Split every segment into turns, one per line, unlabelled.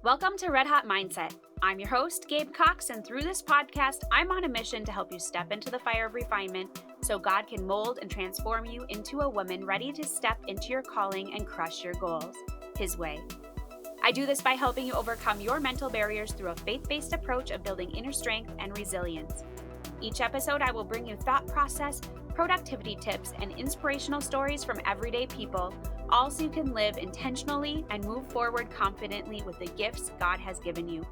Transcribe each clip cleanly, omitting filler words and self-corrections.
Welcome to Red Hot Mindset. I'm your host, Gabe Cox, and through this podcast, I'm on a mission to help you step into the fire of refinement so God can mold and transform you into a woman ready to step into your calling and crush your goals, His way. I do this by helping you overcome your mental barriers through a faith-based approach of building inner strength and resilience. Each episode, I will bring you thought process, productivity tips, and inspirational stories from everyday people, all so you can live intentionally and move forward confidently with the gifts God has given you.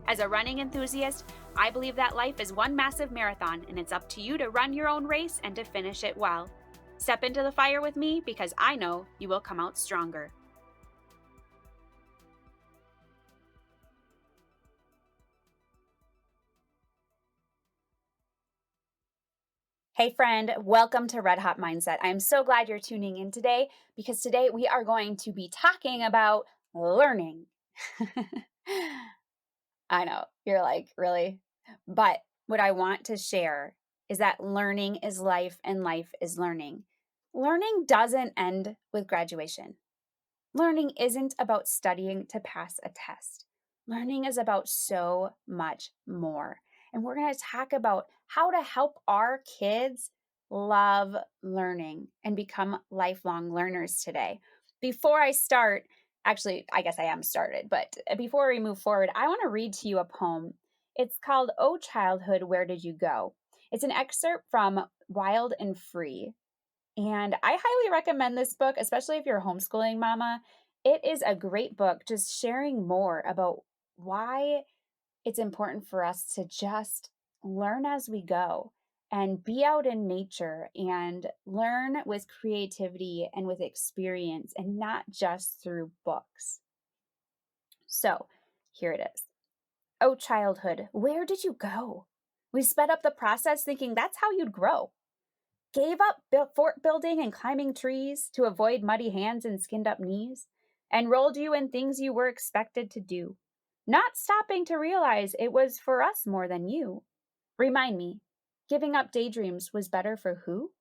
As a running enthusiast, I believe that life is one massive marathon, and it's up to you to run your own race and to finish it well. Step into the fire with me because I know you will come out stronger. Hey friend, welcome to Red Hot Mindset. I'm so glad you're tuning in today because today we are going to be talking about learning. I know, you're like, really? But what I want to share is that learning is life and life is learning. Learning doesn't end with graduation. Learning isn't about studying to pass a test. Learning is about so much more. And we're going to talk about how to help our kids love learning and become lifelong learners today. Before I start, actually, I guess I am started, but before we move forward, I want to read to you a poem. It's called "Oh Childhood, Where Did You Go?" It's an excerpt from Wild and Free. And I highly recommend this book, especially if you're a homeschooling mama. It is a great book, just sharing more about why it's important for us to just learn as we go and be out in nature and learn with creativity and with experience and not just through books. So here it is. Oh, childhood, where did you go? We sped up the process thinking that's how you'd grow. Gave up fort building and climbing trees to avoid muddy hands and skinned up knees, enrolled you in things you were expected to do, not stopping to realize it was for us more than you. Remind me, giving up daydreams was better for who?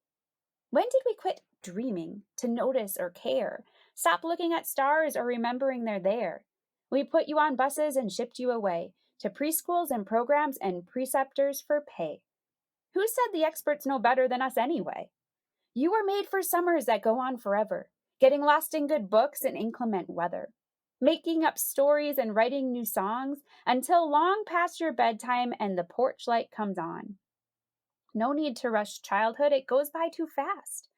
When did we quit dreaming to notice or care? Stop looking at stars or remembering they're there. We put you on buses and shipped you away to preschools and programs and preceptors for pay. Who said the experts know better than us anyway? You were made for summers that go on forever, getting lost in good books and inclement weather, making up stories and writing new songs until long past your bedtime and the porch light comes on. No need to rush childhood, it goes by too fast.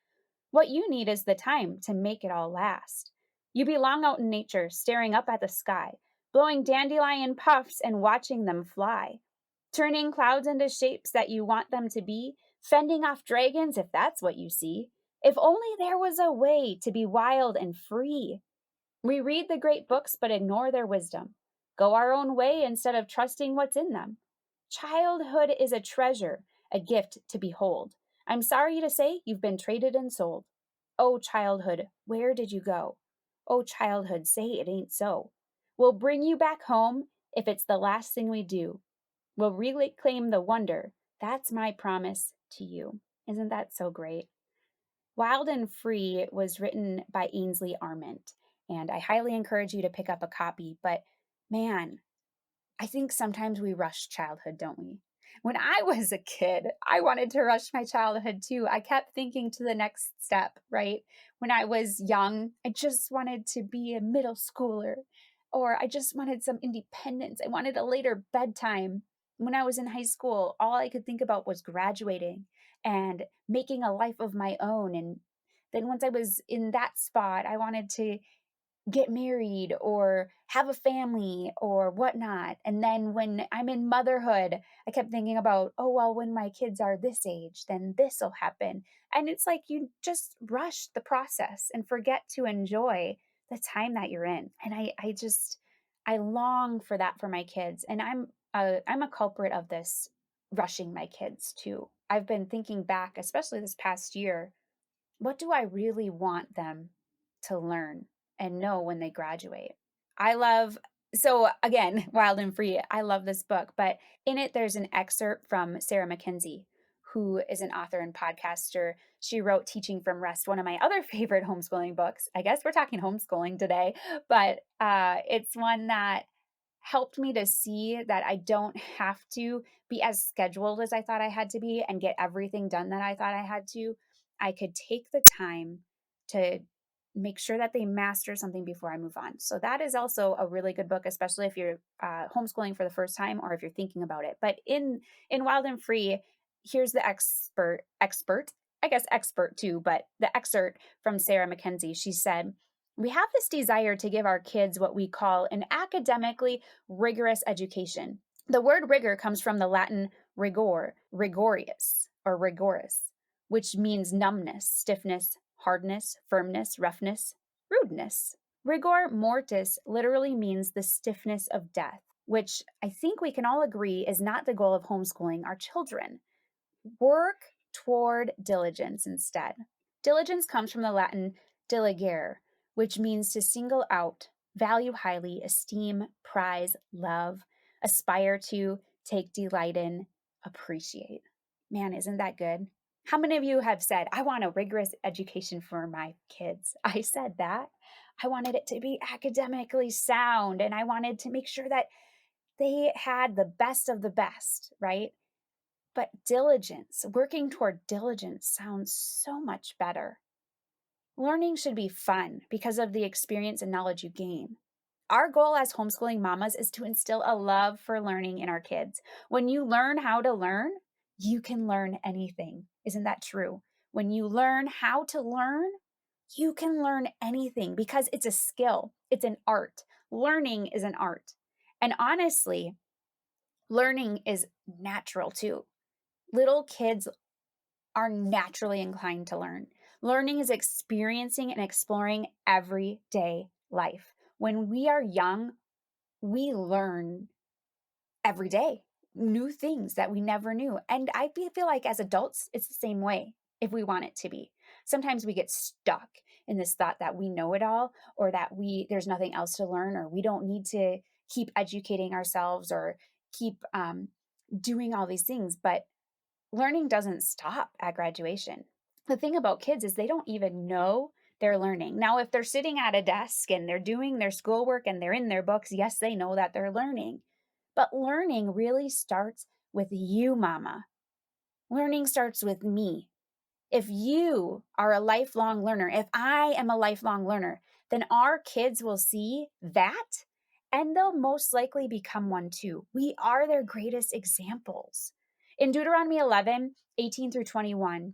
What you need is the time to make it all last. You belong out in nature, staring up at the sky, blowing dandelion puffs and watching them fly, turning clouds into shapes that you want them to be, fending off dragons if that's what you see. If only there was a way to be wild and free. We read the great books but ignore their wisdom, go our own way instead of trusting what's in them. Childhood is a treasure, a gift to behold. I'm sorry to say you've been traded and sold. Oh, childhood, where did you go? Oh, childhood, say it ain't so. We'll bring you back home if it's the last thing we do. We'll reclaim the wonder. That's my promise to you. Isn't that so great? Wild and Free was written by Ainsley Arment, and I highly encourage you to pick up a copy. But man, I think sometimes we rush childhood, don't we? When I was a kid, I wanted to rush my childhood too. I kept thinking to the next step, right? When I was young, I just wanted to be a middle schooler, or I just wanted some independence. I wanted a later bedtime. When I was in high school, all I could think about was graduating and making a life of my own. And then once I was in that spot, I wanted to get married or have a family or whatnot. And then when I'm in motherhood, I kept thinking about, oh, well, when my kids are this age, then this will happen. And it's like you just rush the process and forget to enjoy the time that you're in. And I long for that for my kids. And I'm a culprit of this, rushing my kids too. I've been thinking back, especially this past year, what do I really want them to learn and know when they graduate? So again, Wild and Free, I love this book, but in it, there's an excerpt from Sarah Mackenzie, who is an author and podcaster. She wrote Teaching from Rest, one of my other favorite homeschooling books. I guess we're talking homeschooling today, but it's one that helped me to see that I don't have to be as scheduled as I thought I had to be and get everything done that I thought I had to. I could take the time to make sure that they master something before I move on. So that is also a really good book, especially if you're homeschooling for the first time or if you're thinking about it. But in Wild and Free, here's the expert, I guess expert too, but the excerpt from Sarah Mackenzie. She said, "We have this desire to give our kids what we call an academically rigorous education. The word rigor comes from the Latin rigorius, or rigoris, which means numbness, stiffness, hardness, firmness, roughness, rudeness. Rigor mortis literally means the stiffness of death, which I think we can all agree is not the goal of homeschooling our children. Work toward diligence instead. Diligence comes from the Latin diligere, which means to single out, value highly, esteem, prize, love, aspire to, take delight in, appreciate. Man, isn't that good? How many of you have said, I want a rigorous education for my kids? I said that. I wanted it to be academically sound and I wanted to make sure that they had the best of the best, right? But diligence, working toward diligence sounds so much better. Learning should be fun because of the experience and knowledge you gain. Our goal as homeschooling mamas is to instill a love for learning in our kids. When you learn how to learn, you can learn anything. Isn't that true? When you learn how to learn, you can learn anything because it's a skill, it's an art. Learning is an art. And honestly, learning is natural too. Little kids are naturally inclined to learn. Learning is experiencing and exploring everyday life. When we are young, we learn every day new things that we never knew. And feel like as adults, it's the same way if we want it to be. Sometimes we get stuck in this thought that we know it all or that there's nothing else to learn or we don't need to keep educating ourselves or keep doing all these things. But learning doesn't stop at graduation. The thing about kids is they don't even know they're learning. Now, if they're sitting at a desk and they're doing their schoolwork and they're in their books, yes, they know that they're learning. But learning really starts with you, mama. Learning starts with me. If you are a lifelong learner, if I am a lifelong learner, then our kids will see that and they'll most likely become one too. We are their greatest examples. In Deuteronomy 11:18-21,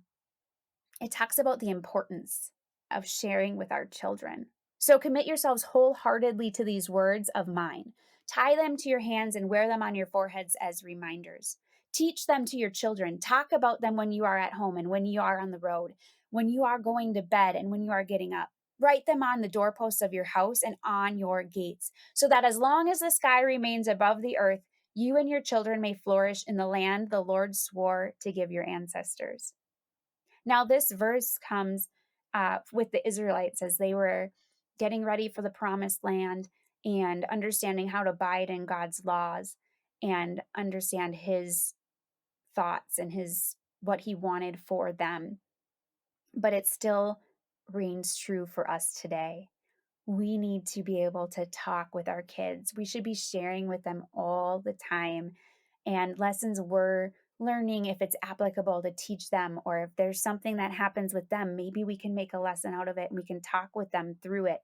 it talks about the importance of sharing with our children. So commit yourselves wholeheartedly to these words of mine. Tie them to your hands and wear them on your foreheads as reminders. Teach them to your children. Talk about them when you are at home and when you are on the road, when you are going to bed and when you are getting up. Write them on the doorposts of your house and on your gates, so that as long as the sky remains above the earth, you and your children may flourish in the land the Lord swore to give your ancestors. Now, this verse comes with the Israelites as they were getting ready for the promised land and understanding how to abide in God's laws and understand his thoughts and what he wanted for them. But it still reigns true for us today. We need to be able to talk with our kids. We should be sharing with them all the time. And lessons we're learning, if it's applicable to teach them, or if there's something that happens with them, maybe we can make a lesson out of it and we can talk with them through it.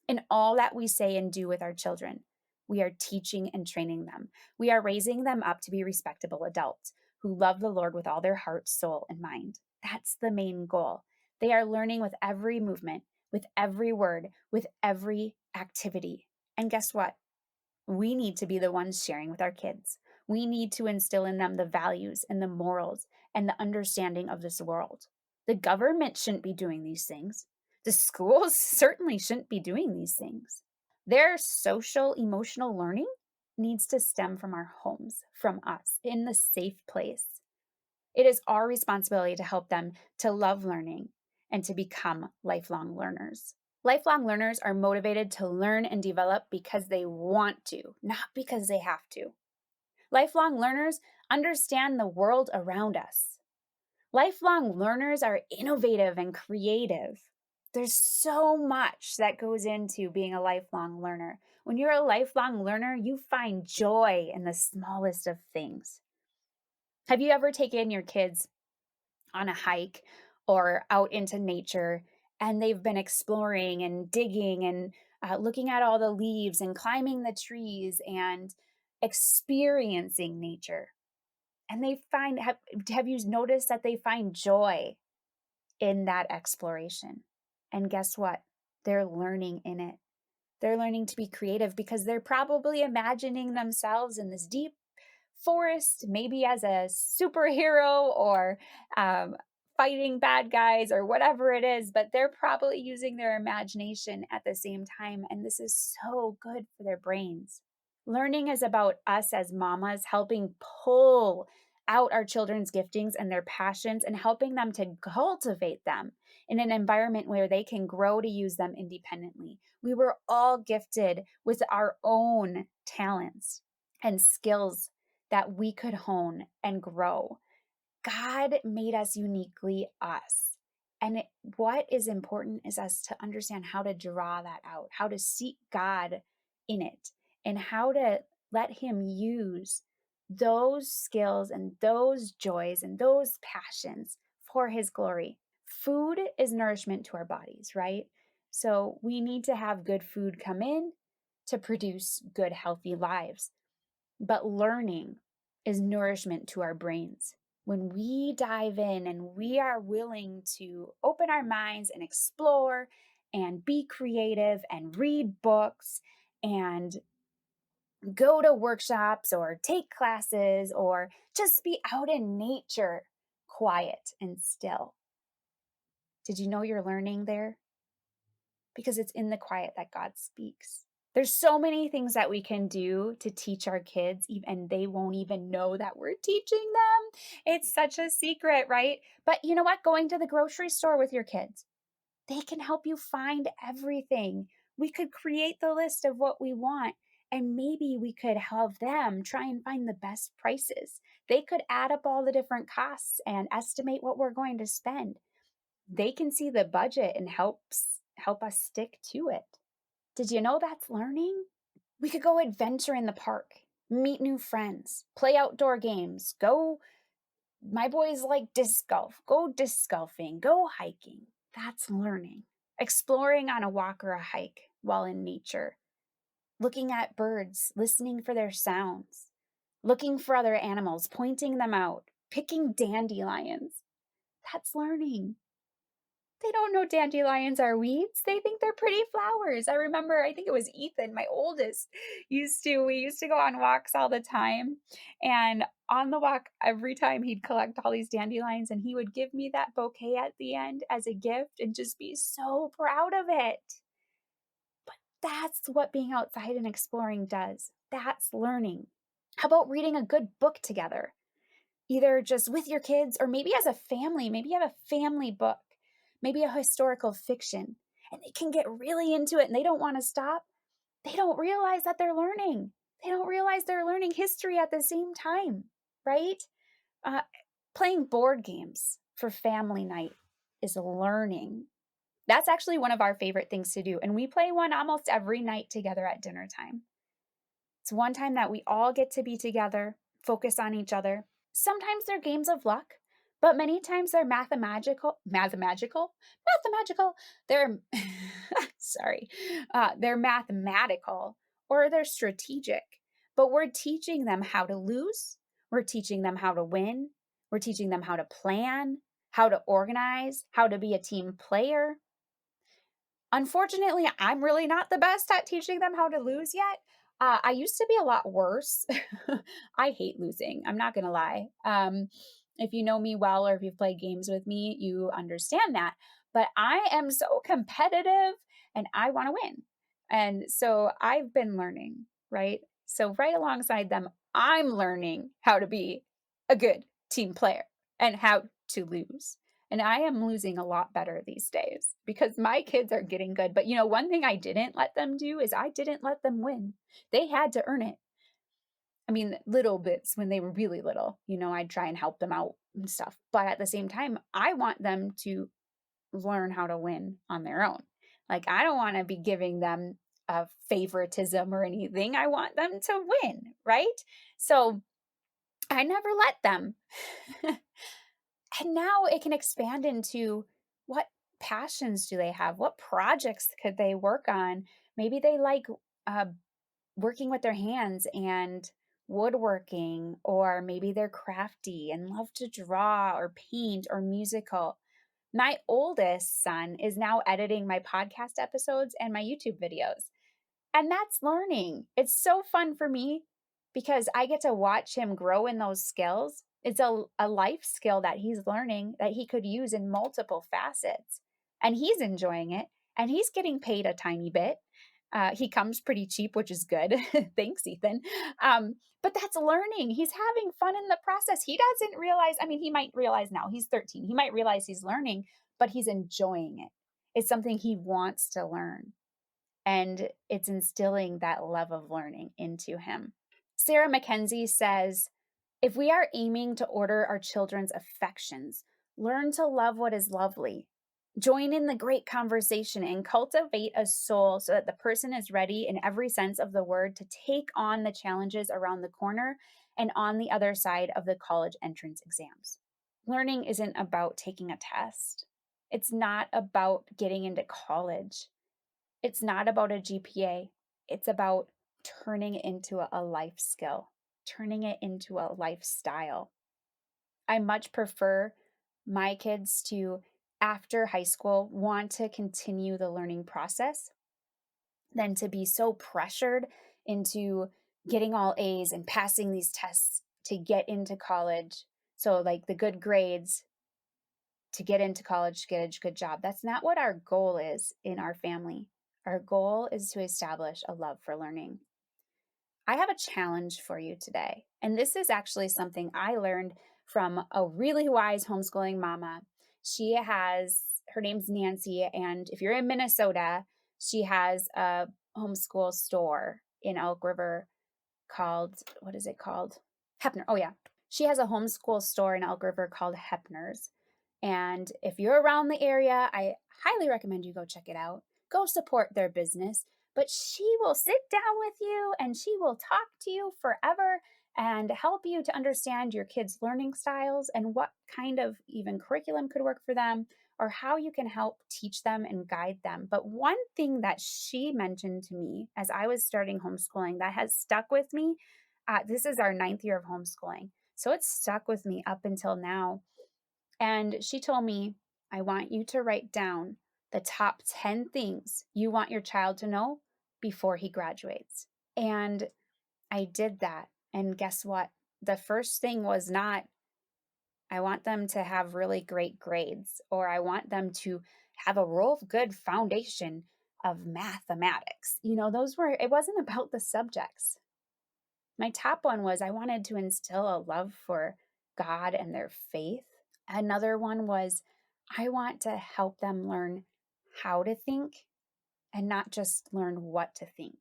In all that we say and do with our children, we are teaching and training them. We are raising them up to be respectable adults who love the Lord with all their heart, soul, and mind. That's the main goal. They are learning with every movement, with every word, with every activity. And guess what? We need to be the ones sharing with our kids. We need to instill in them the values and the morals and the understanding of this world. The government shouldn't be doing these things. The schools certainly shouldn't be doing these things. Their social, emotional learning needs to stem from our homes, from us, in the safe place. It is our responsibility to help them to love learning and to become lifelong learners. Lifelong learners are motivated to learn and develop because they want to, not because they have to. Lifelong learners understand the world around us. Lifelong learners are innovative and creative. There's so much that goes into being a lifelong learner. When you're a lifelong learner, you find joy in the smallest of things. Have you ever taken your kids on a hike or out into nature and they've been exploring and digging and looking at all the leaves and climbing the trees and experiencing nature? And they find, have you noticed that they find joy in that exploration? And guess what? They're learning in it. They're learning to be creative because they're probably imagining themselves in this deep forest, maybe as a superhero or um, fighting bad guys or whatever it is, but they're probably using their imagination at the same time. And this is so good for their brains. Learning is about us as mamas helping pull out our children's giftings and their passions and helping them to cultivate them in an environment where they can grow to use them independently. We were all gifted with our own talents and skills that we could hone and grow. God made us uniquely us. And what is important is us to understand how to draw that out, how to seek God in it, and how to let Him use those skills and those joys and those passions for His glory. Food is nourishment to our bodies, right? So we need to have good food come in to produce good, healthy lives. But learning is nourishment to our brains. When we dive in and we are willing to open our minds and explore and be creative and read books and go to workshops or take classes or just be out in nature, quiet and still. Did you know you're learning there? Because it's in the quiet that God speaks. There's so many things that we can do to teach our kids, and they won't even know that we're teaching them. It's such a secret, right? But you know what? Going to the grocery store with your kids, they can help you find everything. We could create the list of what we want, and maybe we could have them try and find the best prices. They could add up all the different costs and estimate what we're going to spend. They can see the budget and help us stick to it. Did you know that's learning? We could go adventure in the park, meet new friends, play outdoor games, go. My boys like disc golf, go disc golfing, go hiking. That's learning. Exploring on a walk or a hike while in nature, looking at birds, listening for their sounds, looking for other animals, pointing them out, picking dandelions. That's learning. They don't know dandelions are weeds. They think they're pretty flowers. I remember, I think it was Ethan, my oldest, we used to go on walks all the time. And on the walk, every time he'd collect all these dandelions and he would give me that bouquet at the end as a gift and just be so proud of it. But that's what being outside and exploring does. That's learning. How about reading a good book together? Either just with your kids or maybe as a family. Maybe you have a family book, maybe a historical fiction, and they can get really into it and they don't want to stop. They don't realize that they're learning. They don't realize they're learning history at the same time, right? Uh, Playing board games for family night is learning. That's actually one of our favorite things to do. And we play one almost every night together at dinner time. It's one time that we all get to be together, focus on each other. Sometimes they're games of luck, but many times they're mathematical. They're, sorry, they're mathematical or they're strategic, but we're teaching them how to lose. We're teaching them how to win. We're teaching them how to plan, how to organize, how to be a team player. Unfortunately, I'm really not the best at teaching them how to lose yet. I used to be a lot worse. I hate losing. I'm not going to lie. If you know me well or if you've played games with me, you understand that. But I am so competitive and I want to win. And so I've been learning, right? So, right alongside them, I'm learning how to be a good team player and how to lose. And I am losing a lot better these days because my kids are getting good. But one thing I didn't let them do is I didn't let them win. They had to earn it. I mean, little bits when they were really little, I'd try and help them out and stuff. But at the same time, I want them to learn how to win on their own. Like, I don't want to be giving them a favoritism or anything. I want them to win, right? So I never let them. And now it can expand into what passions do they have? What projects could they work on? Maybe they like uh, working with their hands and woodworking, or maybe they're crafty and love to draw or paint or musical. My oldest son is now editing my podcast episodes and my YouTube videos. And that's learning. It's so fun for me because I get to watch him grow in those skills. It's a life skill that he's learning that he could use in multiple facets. And he's enjoying it and he's getting paid a tiny bit. He comes pretty cheap, which is good. Thanks, Ethan. But that's learning. He's having fun in the process. He doesn't realize, I mean, he might realize now, he's 13. He might realize he's learning, but he's enjoying it. It's something he wants to learn. And it's instilling that love of learning into him. Sarah Mackenzie says, if we are aiming to order our children's affections, learn to love what is lovely. Join in the great conversation and cultivate a soul so that the person is ready in every sense of the word to take on the challenges around the corner and on the other side of the college entrance exams. Learning isn't about taking a test. It's not about getting into college. It's not about a GPA. It's about turning it into a life skill, turning it into a lifestyle. I much prefer my kids to, after high school, want to continue the learning process than to be so pressured into getting all A's and passing these tests to get into college. So, like the good grades to get into college, to get a good job. That's not what our goal is in our family. Our goal is to establish a love for learning. I have a challenge for you today. And this is actually something I learned from a really wise homeschooling mama. Her name's Nancy. And if you're in Minnesota, she has a homeschool store in Elk River called, what is it called? Hepner. Oh, yeah. She has a homeschool store in Elk River called Hepner's. And if you're around the area, I highly recommend you go check it out. Go support their business. But she will sit down with you and she will talk to you forever and help you to understand your kids' learning styles and what kind of even curriculum could work for them or how you can help teach them and guide them. But one thing that she mentioned to me as I was starting homeschooling that has stuck with me, this is our 9th year of homeschooling. So it's stuck with me up until now. And she told me, I want you to write down the top 10 things you want your child to know before he graduates. And I did that. And guess what? The first thing was not, I want them to have really great grades, or I want them to have a real good foundation of mathematics. It wasn't about the subjects. My top one was I wanted to instill a love for God and their faith. Another one was I want to help them learn how to think and not just learn what to think.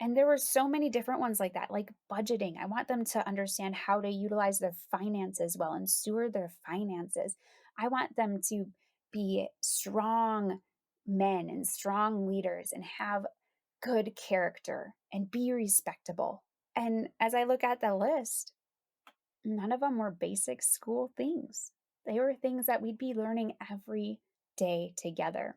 And there were so many different ones like that, like budgeting. I want them to understand how to utilize their finances well and steward their finances. I want them to be strong men and strong leaders and have good character and be respectable. And as I look at the list, none of them were basic school things. They were things that we'd be learning every day together.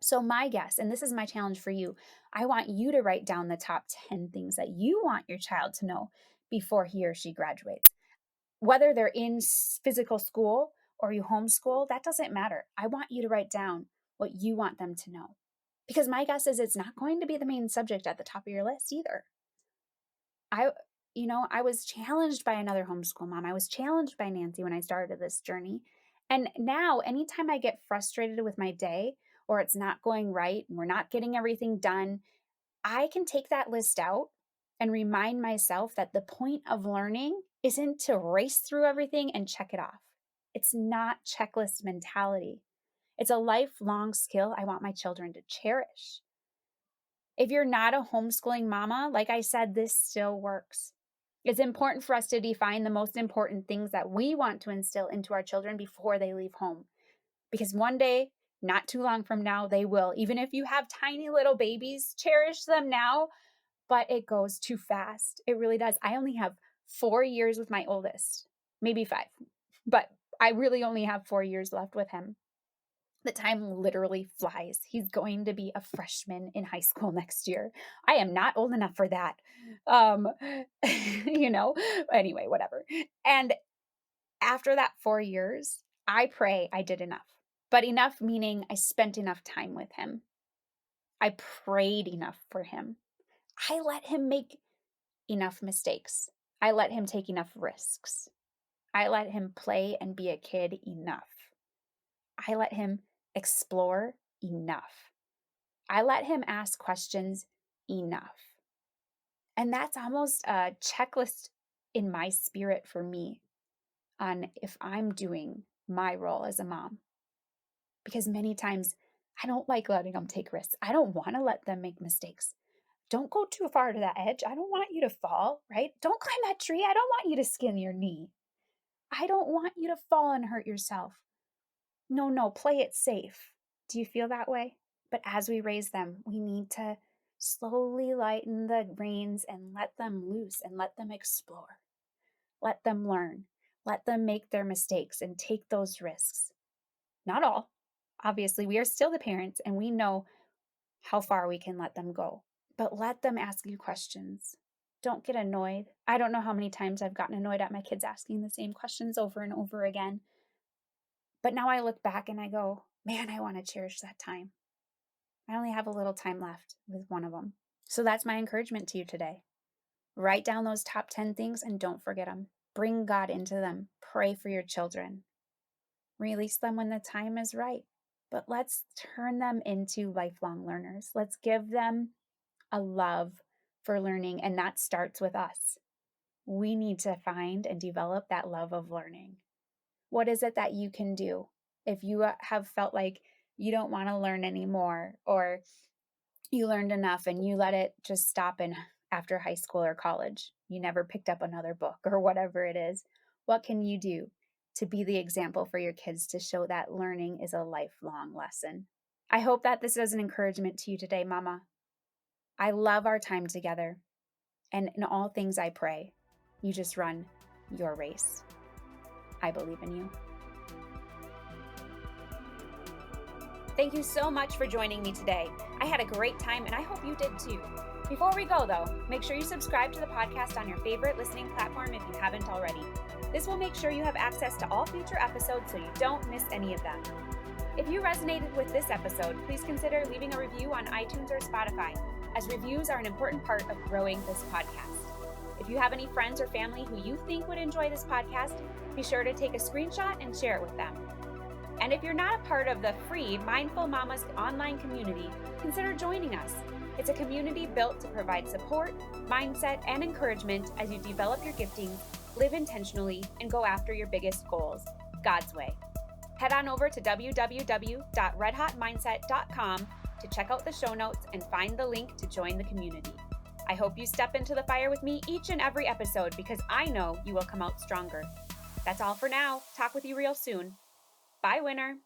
So, my guess, and this is my challenge for you, I want you to write down the top 10 things that you want your child to know before he or she graduates. Whether they're in physical school or you homeschool, that doesn't matter. I want you to write down what you want them to know. Because my guess is it's not going to be the main subject at the top of your list either. I was challenged by another homeschool mom. I was challenged by Nancy when I started this journey. And now, anytime I get frustrated with my day or it's not going right and we're not getting everything done, I can take that list out and remind myself that the point of learning isn't to race through everything and check it off. It's not checklist mentality. It's a lifelong skill I want my children to cherish. If you're not a homeschooling mama, like I said, this still works. It's important for us to define the most important things that we want to instill into our children before they leave home. because one day, not too long from now, they will. Even if you have tiny little babies, cherish them now, but it goes too fast. It really does. I only have 4 years with my oldest, maybe 5, but I really only have 4 years left with him. The time literally flies. He's going to be a freshman in high school next year. I am not old enough for that. Um, you know, anyway, whatever. And after that 4 years, I pray I did enough. But enough meaning I spent enough time with him. I prayed enough for him. I let him make enough mistakes. I let him take enough risks. I let him play and be a kid enough. I let him explore enough. I let him ask questions enough. And that's almost a checklist in my spirit for me on if I'm doing my role as a mom. Because many times I don't like letting them take risks. I don't want to let them make mistakes. Don't go too far to that edge. I don't want you to fall, right? Don't climb that tree. I don't want you to skin your knee. I don't want you to fall and hurt yourself. No, play it safe. Do you feel that way? But as we raise them, we need to slowly lighten the reins and let them loose and let them explore. Let them learn. Let them make their mistakes and take those risks. Not all. Obviously, we are still the parents and we know how far we can let them go. But let them ask you questions. Don't get annoyed. I don't know how many times I've gotten annoyed at my kids asking the same questions over and over again. But now I look back and I go, man, I want to cherish that time. I only have a little time left with one of them. So that's my encouragement to you today. Write down those top 10 things and don't forget them. Bring God into them. Pray for your children. Release them when the time is right. But let's turn them into lifelong learners. Let's give them a love for learning, and that starts with us. We need to find and develop that love of learning. What is it that you can do if you have felt like you don't want to learn anymore, or you learned enough and you let it just stop in after high school or college? You never picked up another book or whatever it is. What can you do to be the example for your kids to show that learning is a lifelong lesson? I hope that this is an encouragement to you today, Mama. I love our time together. And in all things I pray, you just run your race. I believe in you. Thank you so much for joining me today. I had a great time and I hope you did too. Before we go though, make sure you subscribe to the podcast on your favorite listening platform if you haven't already. This will make sure you have access to all future episodes so you don't miss any of them. If you resonated with this episode, please consider leaving a review on iTunes or Spotify, as reviews are an important part of growing this podcast. If you have any friends or family who you think would enjoy this podcast, be sure to take a screenshot and share it with them. And if you're not a part of the free Mindful Mamas online community, consider joining us. It's a community built to provide support, mindset, and encouragement as you develop your giftings, live intentionally, and go after your biggest goals, God's way. Head on over to www.redhotmindset.com to check out the show notes and find the link to join the community. I hope you step into the fire with me each and every episode because I know you will come out stronger. That's all for now. Talk with you real soon. Bye, winner.